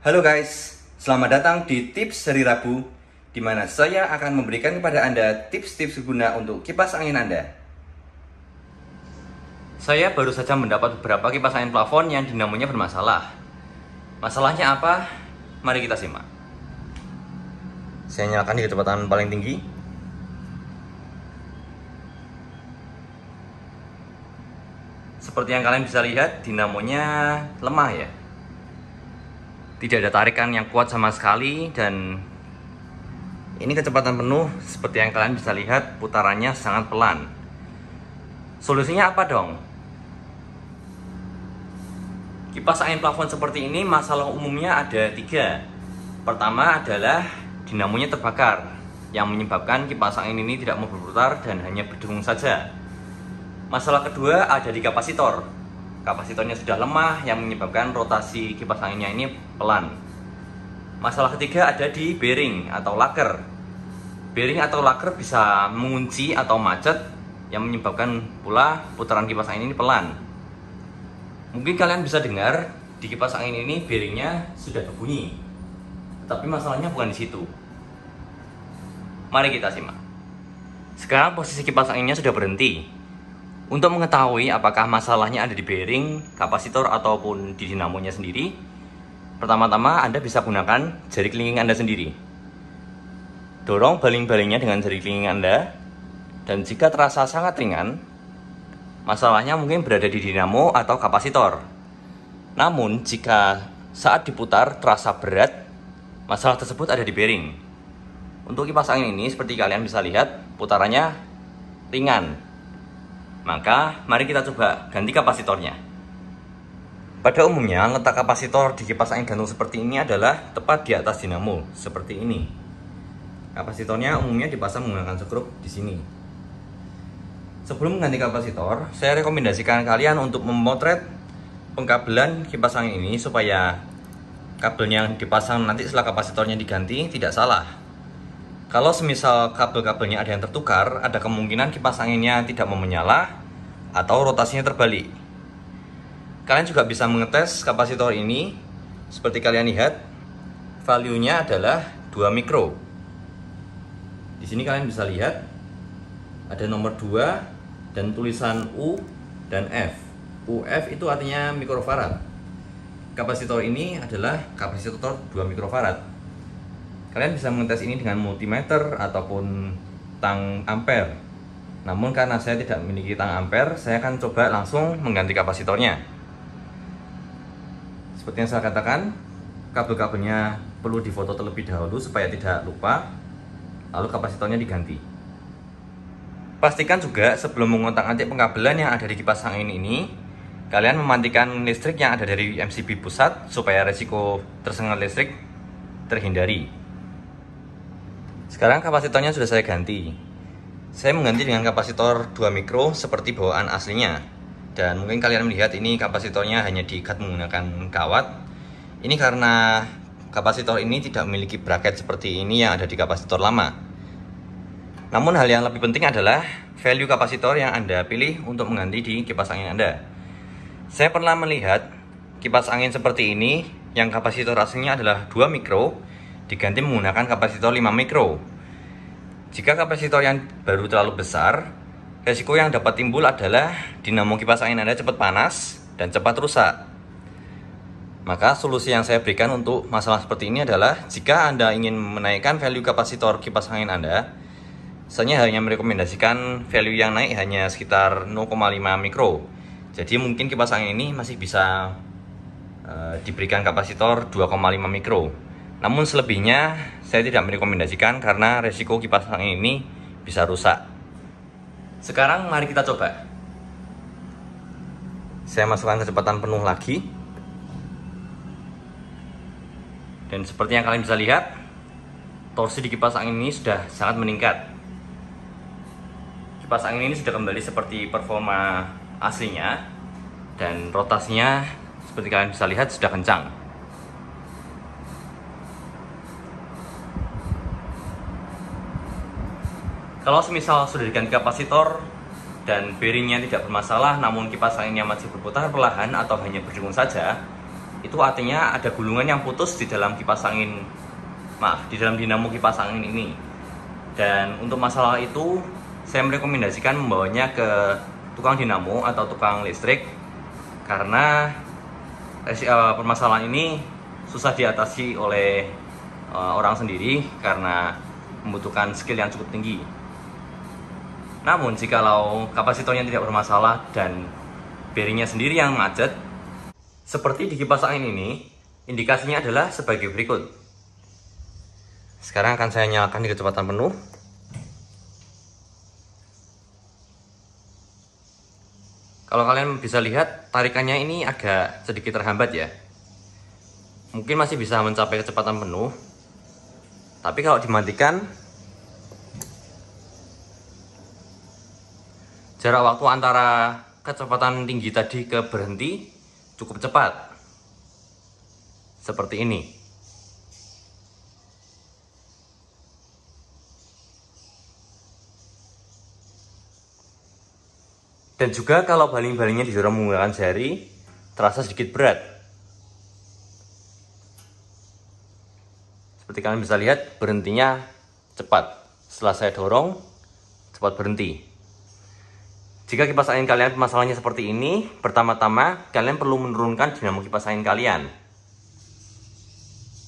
Halo guys, selamat datang di Tips Hari Rabu, di mana saya akan memberikan kepada Anda tips-tips guna untuk kipas angin Anda. Saya baru saja mendapat beberapa kipas angin plafon yang dinamonya bermasalah. Masalahnya apa? Mari kita simak. Saya nyalakan di kecepatan paling tinggi. Seperti yang kalian bisa lihat, dinamonya lemah ya. Tidak ada tarikan yang kuat sama sekali, dan ini kecepatan penuh. Seperti yang kalian bisa lihat, putarannya sangat pelan. Solusinya apa dong? Kipas angin plafon seperti ini masalah umumnya ada 3. Pertama adalah dinamonya terbakar, yang menyebabkan kipas angin ini tidak mau berputar dan hanya berdengung saja. Masalah kedua ada di kapasitor. Kapasitornya sudah lemah yang menyebabkan rotasi kipas anginnya ini pelan. Masalah ketiga ada di bearing atau laker. Bearing atau laker bisa mengunci atau macet yang menyebabkan pula putaran kipas angin ini pelan. Mungkin kalian bisa dengar di kipas angin ini bearingnya sudah berbunyi. Tapi masalahnya bukan di situ. Mari kita simak. Sekarang posisi kipas anginnya sudah berhenti. Untuk mengetahui apakah masalahnya ada di bearing, kapasitor, ataupun di dinamonya sendiri, pertama-tama Anda bisa gunakan jari kelingking Anda sendiri. Dorong baling-balingnya dengan jari kelingking Anda, dan jika terasa sangat ringan, masalahnya mungkin berada di dinamo atau kapasitor. Namun, jika saat diputar terasa berat, masalah tersebut ada di bearing. Untuk kipas angin ini, seperti kalian bisa lihat, putarannya ringan. Maka, mari kita coba ganti kapasitornya. Pada umumnya, letak kapasitor di kipas angin gantung seperti ini adalah tepat di atas dinamo, seperti ini. Kapasitornya umumnya dipasang menggunakan skrup di sini. Sebelum mengganti kapasitor, saya rekomendasikan kalian untuk memotret pengkabelan kipas angin ini supaya kabel yang dipasang nanti setelah kapasitornya diganti tidak salah. Kalau semisal kabel-kabelnya ada yang tertukar, ada kemungkinan kipas anginnya tidak mau menyala atau rotasinya terbalik. Kalian juga bisa mengetes kapasitor ini. Seperti kalian lihat, value-nya adalah 2 mikro. Di sini kalian bisa lihat ada nomor 2 dan tulisan U dan F. UF itu artinya mikrofarad. Kapasitor ini adalah kapasitor 2 mikrofarad. Kalian bisa mengetes ini dengan multimeter ataupun tang ampere. Namun karena saya tidak memiliki tang ampere, saya akan coba langsung mengganti kapasitornya. Seperti yang saya katakan, kabel-kabelnya perlu difoto terlebih dahulu supaya tidak lupa, lalu kapasitornya diganti. Pastikan juga sebelum mengotak-atik pengkabelan yang ada di kipas angin ini, kalian mematikan listrik yang ada dari MCB pusat supaya resiko tersengat listrik terhindari. Sekarang kapasitornya sudah saya ganti. Saya mengganti dengan kapasitor 2 mikro seperti bawaan aslinya. Dan mungkin kalian melihat ini kapasitornya hanya diikat menggunakan kawat. Ini karena kapasitor ini tidak memiliki bracket seperti ini yang ada di kapasitor lama. Namun hal yang lebih penting adalah value kapasitor yang Anda pilih untuk mengganti di kipas angin Anda. Saya pernah melihat kipas angin seperti ini yang kapasitor aslinya adalah 2 mikro diganti menggunakan kapasitor 5 mikro. Jika kapasitor yang baru terlalu besar, resiko yang dapat timbul adalah dinamo kipas angin Anda cepat panas dan cepat rusak. Maka solusi yang saya berikan untuk masalah seperti ini adalah jika Anda ingin menaikkan value kapasitor kipas angin Anda, saya hanya merekomendasikan value yang naik hanya sekitar 0,5 mikro. Jadi mungkin kipas angin ini masih bisa diberikan kapasitor 2,5 mikro. Namun selebihnya saya tidak merekomendasikan karena resiko kipas angin ini bisa rusak. Sekarang mari kita coba. Saya masukkan kecepatan penuh lagi. Dan seperti yang kalian bisa lihat, torsi di kipas angin ini sudah sangat meningkat. Kipas angin ini sudah kembali seperti performa aslinya. Dan rotasinya seperti kalian bisa lihat sudah kencang. Kalau semisal sudah diganti kapasitor dan bearingnya tidak bermasalah, namun kipas anginnya masih berputar perlahan atau hanya berdengung saja, itu artinya ada gulungan yang putus di dalam kipas angin, di dalam dinamo kipas angin ini. Dan untuk masalah itu saya merekomendasikan membawanya ke tukang dinamo atau tukang listrik, karena permasalahan ini susah diatasi oleh orang sendiri karena membutuhkan skill yang cukup tinggi. Namun jikalau kapasitornya tidak bermasalah dan bearingnya sendiri yang macet, seperti di kipas angin ini, indikasinya adalah sebagai berikut. Sekarang akan saya nyalakan di kecepatan penuh. Kalau kalian bisa lihat, tarikannya ini agak sedikit terhambat ya. Mungkin masih bisa mencapai kecepatan penuh, tapi kalau dimatikan, jarak waktu antara kecepatan tinggi tadi ke berhenti cukup cepat. Seperti ini. Dan juga kalau baling-balingnya didorong menggunakan jari, terasa sedikit berat. Seperti kalian bisa lihat, berhentinya cepat. Setelah saya dorong, cepat berhenti. Jika kipas angin kalian masalahnya seperti ini, pertama-tama kalian perlu menurunkan dinamo kipas angin kalian.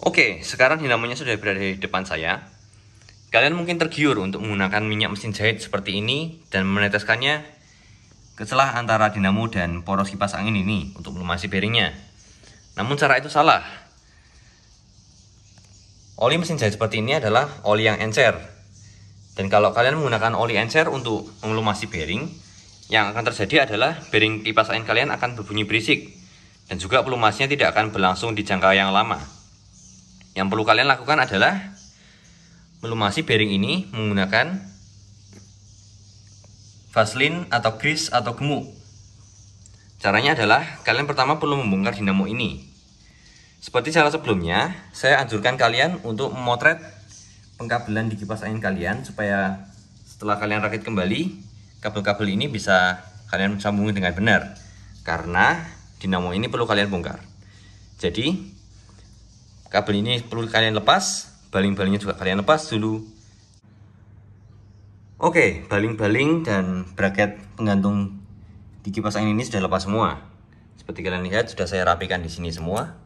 Oke, sekarang dinamonya sudah berada di depan saya. Kalian mungkin tergiur untuk menggunakan minyak mesin jahit seperti ini dan meneteskannya ke celah antara dinamo dan poros kipas angin ini untuk melumasi bearingnya. Namun cara itu salah. Oli mesin jahit seperti ini adalah oli yang encer. Dan kalau kalian menggunakan oli encer untuk melumasi bearing, yang akan terjadi adalah bearing kipas angin kalian akan berbunyi berisik, dan juga pelumasnya tidak akan berlangsung di jangka yang lama. Yang perlu kalian lakukan adalah melumasi bearing ini menggunakan vaselin atau grease atau gemuk. Caranya adalah kalian pertama perlu membongkar dinamo ini. Seperti cara sebelumnya, saya anjurkan kalian untuk memotret pengkabelan di kipas angin kalian supaya setelah kalian rakit kembali, kabel-kabel ini bisa kalian sambungin dengan benar, karena dinamo ini perlu kalian bongkar. Jadi kabel ini perlu kalian lepas, baling-balingnya juga kalian lepas dulu. Oke, baling-baling dan braket penggantung di kipas angin ini sudah lepas semua. Seperti kalian lihat, sudah saya rapikan di sini semua.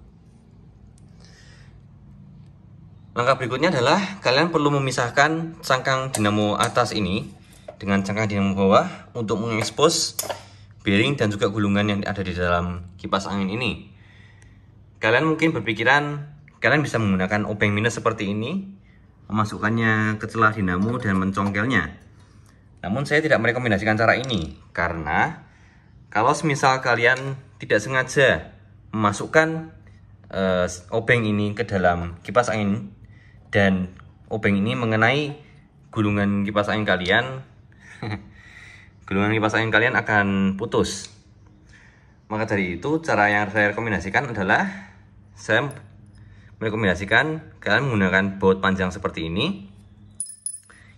Langkah berikutnya adalah kalian perlu memisahkan cangkang dinamo atas ini dengan cangkang dinamo bawah untuk mengekspos bearing dan juga gulungan yang ada di dalam kipas angin ini. Kalian mungkin berpikiran kalian bisa menggunakan obeng minus seperti ini, memasukkannya ke celah dinamo dan mencongkelnya. Namun saya tidak merekomendasikan cara ini, karena kalau semisal kalian tidak sengaja memasukkan obeng ini ke dalam kipas angin dan obeng ini mengenai gulungan kipas angin kalian, gulungan kipas angin kalian akan putus. Maka dari itu, cara yang saya rekomendasikan adalah saya merekomendasikan kalian menggunakan baut panjang seperti ini,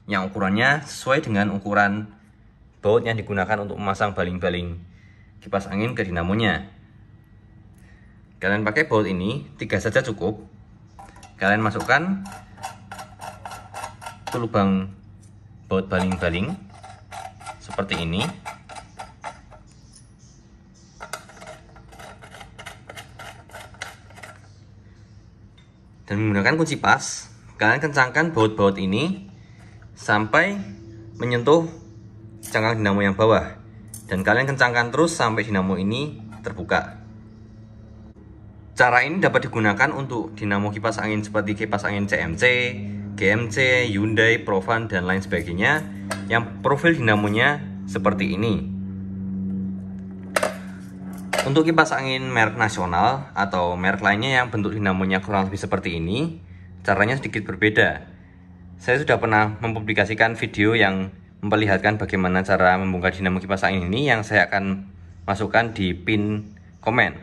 yang ukurannya sesuai dengan ukuran baut yang digunakan untuk memasang baling-baling kipas angin ke dinamonya. Kalian pakai baut ini 3 saja cukup. Kalian masukkan ke lubang baut baling-baling seperti ini. Dan menggunakan kunci pas, kalian kencangkan baut-baut ini sampai menyentuh cangkang dinamo yang bawah. Dan kalian kencangkan terus sampai dinamo ini terbuka. Cara ini dapat digunakan untuk dinamo kipas angin seperti kipas angin CMC, GMC, Hyundai, Provan, dan lain sebagainya yang profil dinamonya seperti ini. Untuk kipas angin merek nasional atau merek lainnya yang bentuk dinamonya kurang lebih seperti ini, caranya sedikit berbeda. Saya sudah pernah mempublikasikan video yang memperlihatkan bagaimana cara membongkar dinamo kipas angin ini, yang saya akan masukkan di pin komen,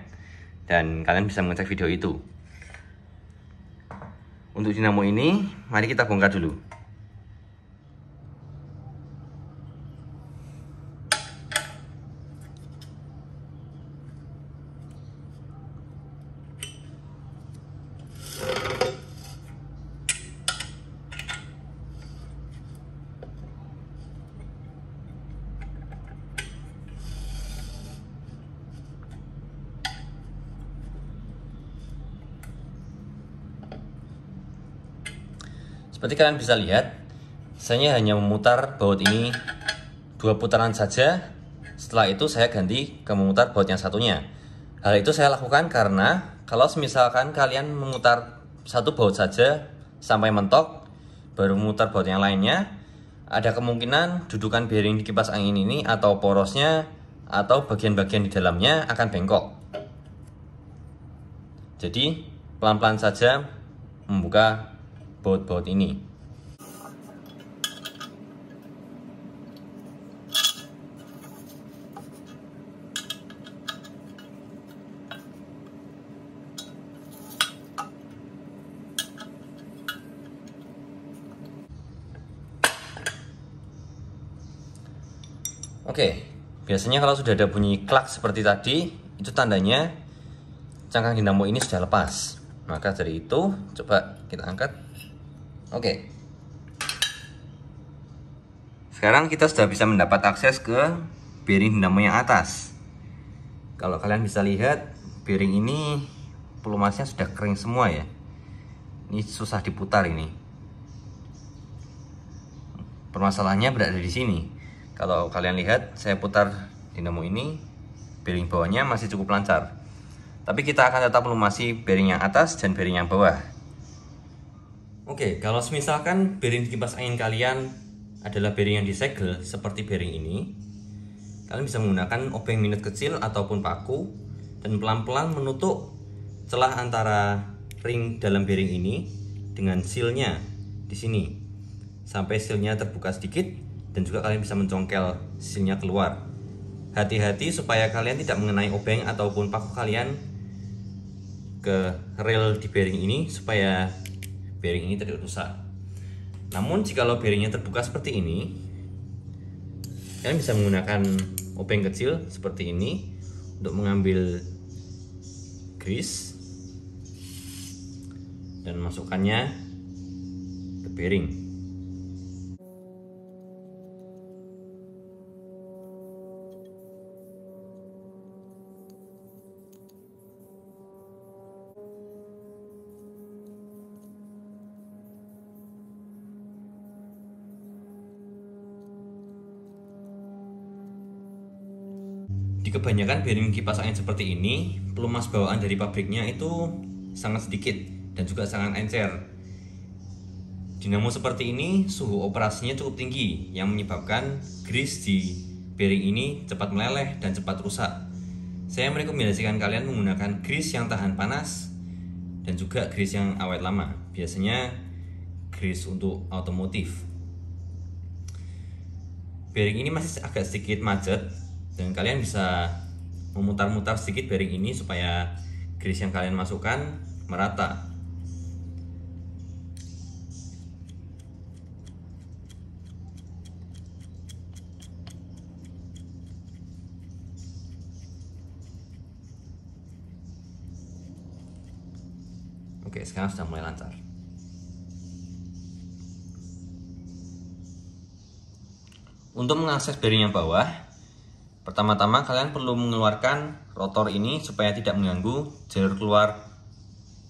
dan kalian bisa mengecek video itu. Untuk dinamo ini, mari kita bongkar dulu. Seperti kalian bisa lihat, saya hanya memutar baut ini 2 putaran saja. Setelah itu saya ganti ke memutar baut yang satunya. Hal itu saya lakukan karena kalau misalkan kalian memutar satu baut saja sampai mentok, baru memutar baut yang lainnya, ada kemungkinan dudukan bearing di kipas angin ini atau porosnya atau bagian-bagian di dalamnya akan bengkok. Jadi pelan-pelan saja membuka baut-baut ini. Oke, biasanya kalau sudah ada bunyi klak seperti tadi, itu tandanya cangkang dinamo ini sudah lepas. Maka dari itu, coba kita angkat. Oke. Sekarang kita sudah bisa mendapat akses ke bearing dinamo yang atas. Kalau kalian bisa lihat, bearing ini pelumasnya sudah kering semua ya. Ini susah diputar ini. Permasalahannya berada di sini. Kalau kalian lihat, saya putar dinamo ini, bearing bawahnya masih cukup lancar. Tapi kita akan tetap melumasi bearing yang atas dan bearing yang bawah. Oke, kalau misalkan bearing di kipas angin kalian adalah bearing yang disegel seperti bearing ini, kalian bisa menggunakan obeng minut kecil ataupun paku dan pelan-pelan menutup celah antara ring dalam bearing ini dengan sealnya di sini sampai sealnya terbuka sedikit. Dan juga kalian bisa mencongkel sealnya keluar. Hati-hati supaya kalian tidak mengenai obeng ataupun paku kalian ke rel di bearing ini supaya bearing ini tidak rusak. Namun jikalau bearingnya terbuka seperti ini, kalian bisa menggunakan obeng kecil seperti ini untuk mengambil grease dan masukkannya ke bearing. Di kebanyakan bearing kipas angin seperti ini, pelumas bawaan dari pabriknya itu sangat sedikit dan juga sangat encer. Dinamo seperti ini suhu operasinya cukup tinggi yang menyebabkan grease di bearing ini cepat meleleh dan cepat rusak. Saya merekomendasikan kalian menggunakan grease yang tahan panas dan juga grease yang awet lama. Biasanya grease untuk otomotif. Bearing ini masih agak sedikit macet, dan kalian bisa memutar-mutar sedikit bearing ini supaya grease yang kalian masukkan merata. Oke, sekarang sudah mulai lancar. Untuk mengakses bearing yang bawah, pertama-tama kalian perlu mengeluarkan rotor ini supaya tidak mengganggu jalur keluar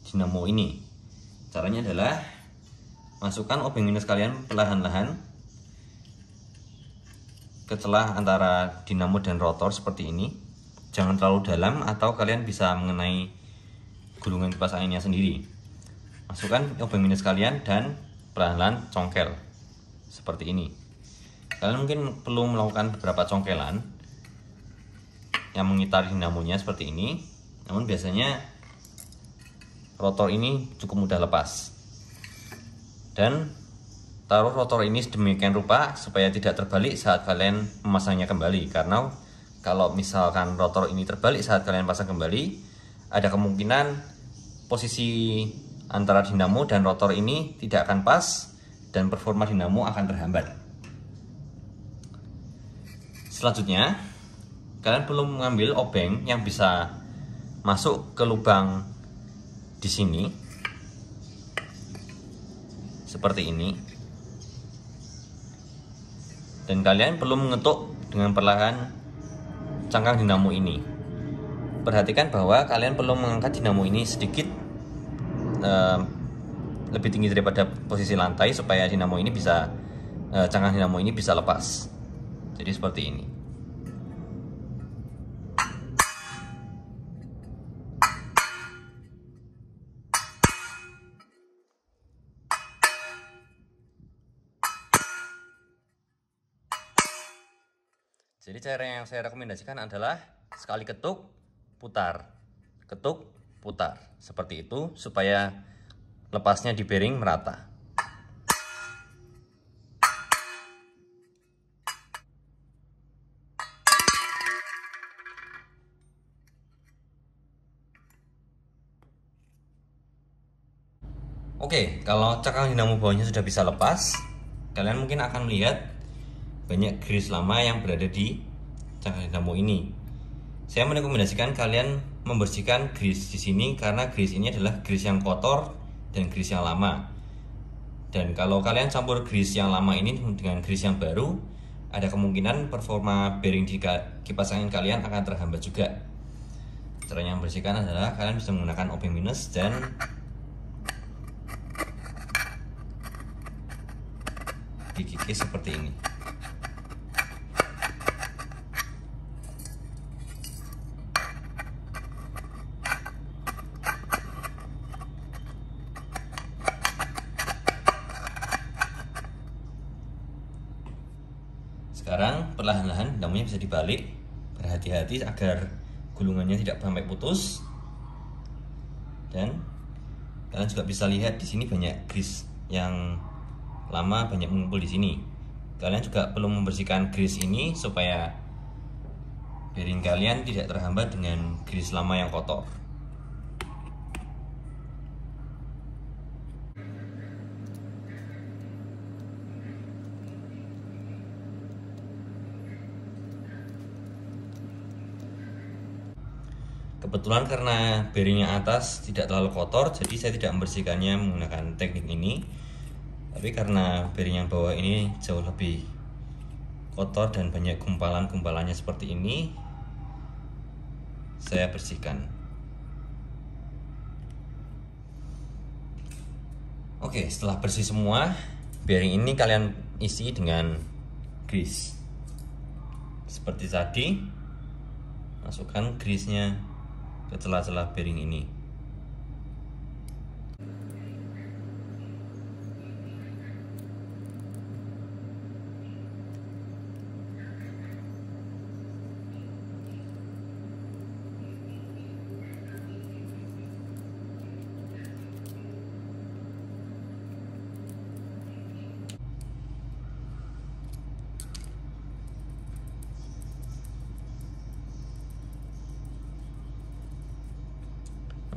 dinamo ini. Caranya adalah masukkan obeng minus kalian perlahan-lahan ke celah antara dinamo dan rotor seperti ini. Jangan terlalu dalam atau kalian bisa mengenai gulungan kipas anginnya sendiri. Masukkan obeng minus kalian dan perlahan-lahan congkel seperti ini. Kalian mungkin perlu melakukan beberapa congkelan yang mengitari dinamonya seperti ini. Namun biasanya rotor ini cukup mudah lepas. Dan taruh rotor ini sedemikian rupa supaya tidak terbalik saat kalian memasangnya kembali. Karena kalau misalkan rotor ini terbalik saat kalian pasang kembali, ada kemungkinan posisi antara dinamo dan rotor ini tidak akan pas dan performa dinamo akan terhambat. Selanjutnya, kalian perlu mengambil obeng yang bisa masuk ke lubang di sini seperti ini, dan kalian perlu mengetuk dengan perlahan cangkang dinamo ini. Perhatikan bahwa kalian perlu mengangkat dinamo ini sedikit lebih tinggi daripada posisi lantai supaya dinamo ini bisa cangkang dinamo ini bisa lepas. Jadi seperti ini. Jadi cara yang saya rekomendasikan adalah sekali ketuk, putar, ketuk, putar. Seperti itu supaya lepasnya di bearing merata. Oke, kalau cangkang dinamo bawahnya sudah bisa lepas, kalian mungkin akan melihat banyak grease lama yang berada di cangkang dinamo ini. Saya merekomendasikan kalian membersihkan grease di sini karena grease ini adalah grease yang kotor dan grease yang lama. Dan kalau kalian campur grease yang lama ini dengan grease yang baru, ada kemungkinan performa bearing di kipas angin kalian akan terhambat juga. Caranya membersihkan adalah kalian bisa menggunakan obeng minus dan dikikis seperti ini. Sekarang perlahan-lahan dinamonya bisa dibalik. Berhati-hati agar gulungannya tidak sampai putus. Dan kalian juga bisa lihat di sini banyak grease yang lama banyak mengumpul di sini. Kalian juga perlu membersihkan grease ini supaya bearing kalian tidak terhambat dengan grease lama yang kotor. Kebetulan karena bearingnya atas tidak terlalu kotor, jadi saya tidak membersihkannya menggunakan teknik ini. Tapi karena bearing yang bawah ini jauh lebih kotor dan banyak gumpalan-gumpalannya seperti ini, saya bersihkan. Oke, setelah bersih semua, bearing ini kalian isi dengan grease. Seperti tadi, masukkan grease-nya ke celah-celah bearing ini.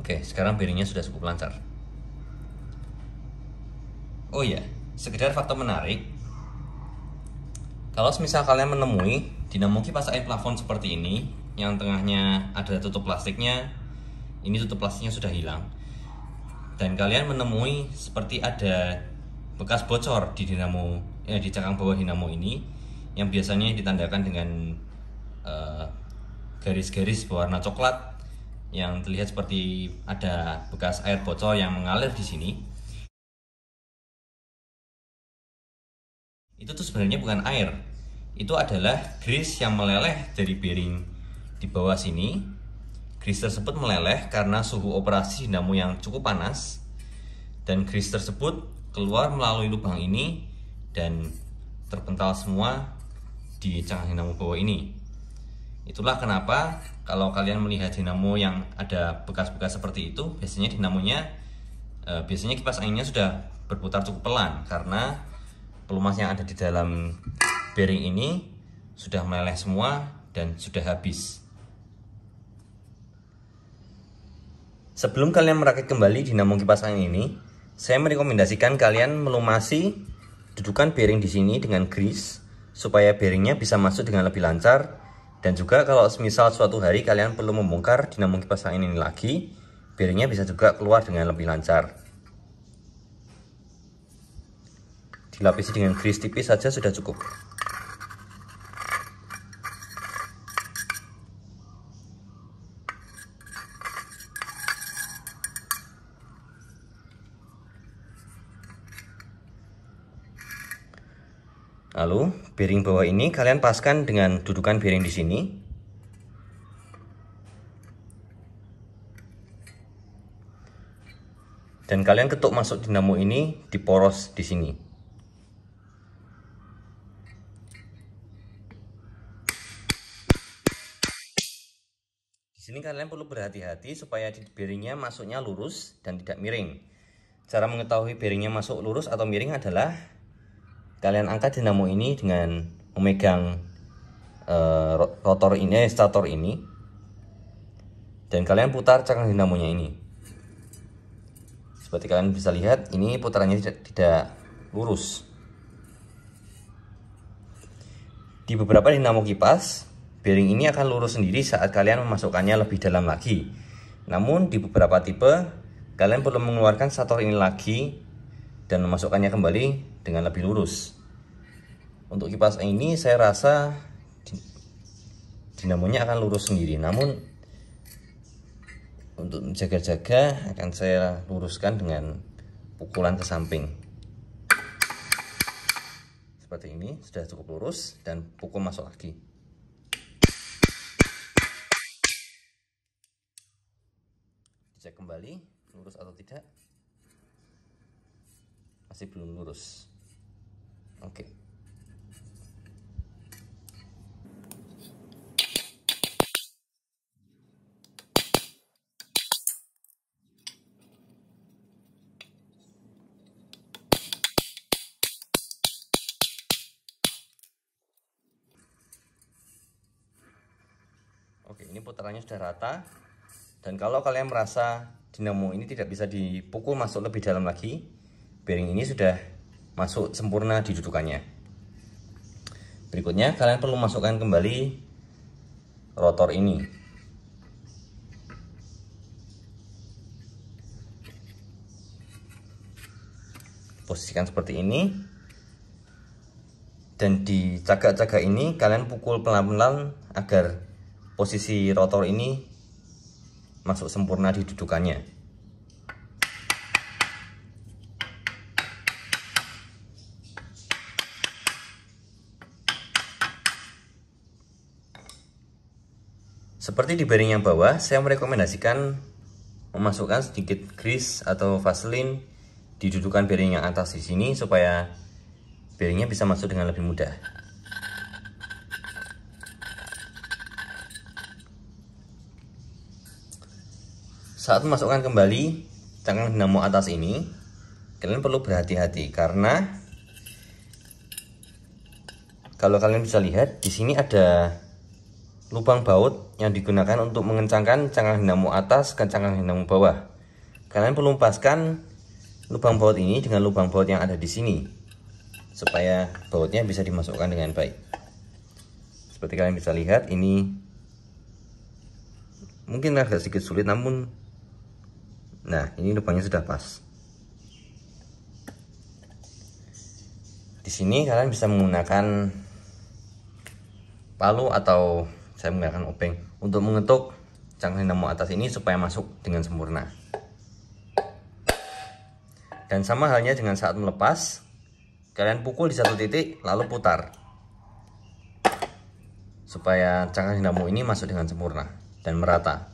Oke, sekarang bearingnya sudah cukup lancar. Oh iya, sekedar fakta menarik. Kalau misal kalian menemui dinamo kipas angin plafon seperti ini, yang tengahnya ada tutup plastiknya, ini tutup plastiknya sudah hilang. Dan kalian menemui seperti ada bekas bocor di dinamo, di cangkang bawah dinamo ini, yang biasanya ditandakan dengan garis-garis berwarna coklat yang terlihat seperti ada bekas air bocor yang mengalir di sini. Itu tuh sebenarnya bukan air, itu adalah grease yang meleleh dari bearing di bawah sini. Grease tersebut meleleh karena suhu operasi dinamo yang cukup panas, dan grease tersebut keluar melalui lubang ini dan terpental semua di cangkang dinamo bawah ini. Itulah kenapa kalau kalian melihat dinamo yang ada bekas-bekas seperti itu, biasanya dinamonya biasanya kipas anginnya sudah berputar cukup pelan karena pelumas yang ada di dalam bearing ini sudah meleleh semua dan sudah habis. Sebelum kalian merakit kembali dinamo kipas angin ini, saya merekomendasikan kalian melumasi dudukan bearing di sini dengan grease supaya bearingnya bisa masuk dengan lebih lancar. Dan juga kalau semisal suatu hari kalian perlu membongkar dinamo kipas angin ini lagi, bearingnya bisa juga keluar dengan lebih lancar. Dilapisi dengan grease tipis saja sudah cukup. Lalu bearing bawah ini kalian paskan dengan dudukan bearing di sini. Dan kalian ketuk masuk dinamo ini di poros di sini. Di sini kalian perlu berhati-hati supaya bearingnya masuknya lurus dan tidak miring. Cara mengetahui bearingnya masuk lurus atau miring adalah kalian angkat dinamo ini dengan memegang rotor ini, stator ini, dan kalian putar cangkang dinamonya ini. Seperti kalian bisa lihat, ini putarannya tidak lurus. Di beberapa dinamo kipas, bearing ini akan lurus sendiri saat kalian memasukkannya lebih dalam lagi. Namun di beberapa tipe, kalian perlu mengeluarkan stator ini lagi dan memasukkannya kembali dengan lebih lurus. Untuk kipas ini saya rasa dinamonya akan lurus sendiri, namun untuk menjaga-jaga akan saya luruskan dengan pukulan ke samping. Seperti ini, sudah cukup lurus, dan pukul masuk lagi. Cek kembali, lurus atau tidak. Masih belum lurus. Oke. Oke, ini putarannya sudah rata. Dan kalau kalian merasa dinamo ini tidak bisa dipukul masuk lebih dalam lagi, bearing ini sudah masuk sempurna di dudukannya. Berikutnya kalian perlu masukkan kembali rotor ini. Posisikan seperti ini. Dan di cagak-cagak ini kalian pukul pelan-pelan agar posisi rotor ini masuk sempurna di dudukannya. Seperti di bearing yang bawah, saya merekomendasikan memasukkan sedikit grease atau vaseline di dudukan bearing yang atas di sini supaya bearingnya bisa masuk dengan lebih mudah. Saat memasukkan kembali cangkang dinamo atas ini, kalian perlu berhati-hati karena kalau kalian bisa lihat di sini ada lubang baut yang digunakan untuk mengencangkan cangkang dinamo atas ke cangkang dinamo bawah. Kalian perlu lepaskan lubang baut ini dengan lubang baut yang ada di sini supaya bautnya bisa dimasukkan dengan baik. Seperti kalian bisa lihat, ini mungkin agak sedikit sulit, namun nah, ini lubangnya sudah pas. Di sini kalian bisa menggunakan palu atau saya menggunakan obeng untuk mengetuk cangkang dinamo atas ini supaya masuk dengan sempurna. Dan sama halnya dengan saat melepas, kalian pukul di satu titik lalu putar supaya cangkang dinamo ini masuk dengan sempurna dan merata.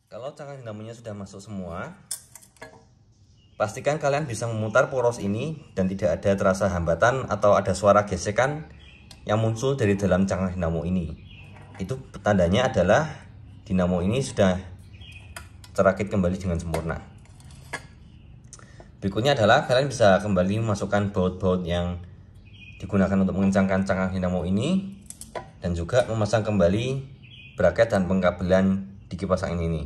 Kalau cangkang dinamonya sudah masuk semua, pastikan kalian bisa memutar poros ini dan tidak ada terasa hambatan atau ada suara gesekan yang muncul dari dalam cangkang dinamo ini. Itu tandanya adalah dinamo ini sudah terakit kembali dengan sempurna. Berikutnya adalah kalian bisa kembali memasukkan baut-baut yang digunakan untuk mengencangkan cangkang dinamo ini dan juga memasang kembali braket dan pengkabelan di kipas angin ini.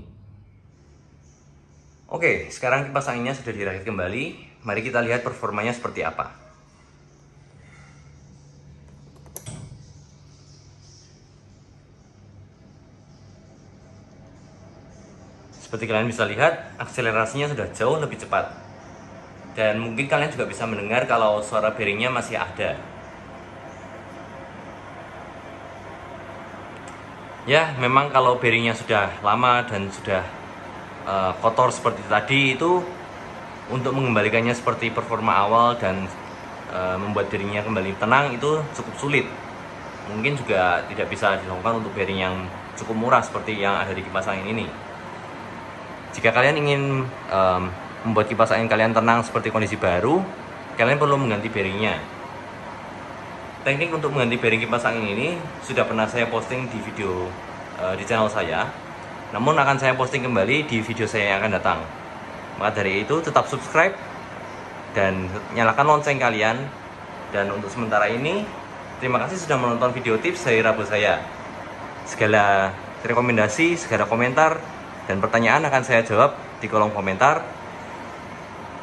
Oke, sekarang kipas anginnya sudah dirakit kembali. Mari kita lihat performanya seperti apa. Seperti kalian bisa lihat, akselerasinya sudah jauh lebih cepat. Dan mungkin kalian juga bisa mendengar kalau suara bearingnya masih ada. Ya, memang kalau bearingnya sudah lama dan sudah kotor seperti tadi, itu untuk mengembalikannya seperti performa awal dan membuat bearingnya kembali tenang itu cukup sulit. Mungkin juga tidak bisa dilakukan untuk bearing yang cukup murah seperti yang ada di kipas angin ini. Jika kalian ingin membuat kipas angin kalian tenang seperti kondisi baru, kalian perlu mengganti bearingnya. Teknik untuk mengganti bearing kipas angin ini sudah pernah saya posting di video di channel saya, namun akan saya posting kembali di video saya yang akan datang. Maka dari itu tetap subscribe dan nyalakan lonceng kalian. Dan untuk sementara ini, terima kasih sudah menonton video tips dari Rabu saya. Segala rekomendasi, segala komentar dan pertanyaan akan saya jawab di kolom komentar.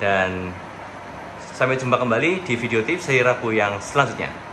Dan sampai jumpa kembali di video tips dari Rabu yang selanjutnya.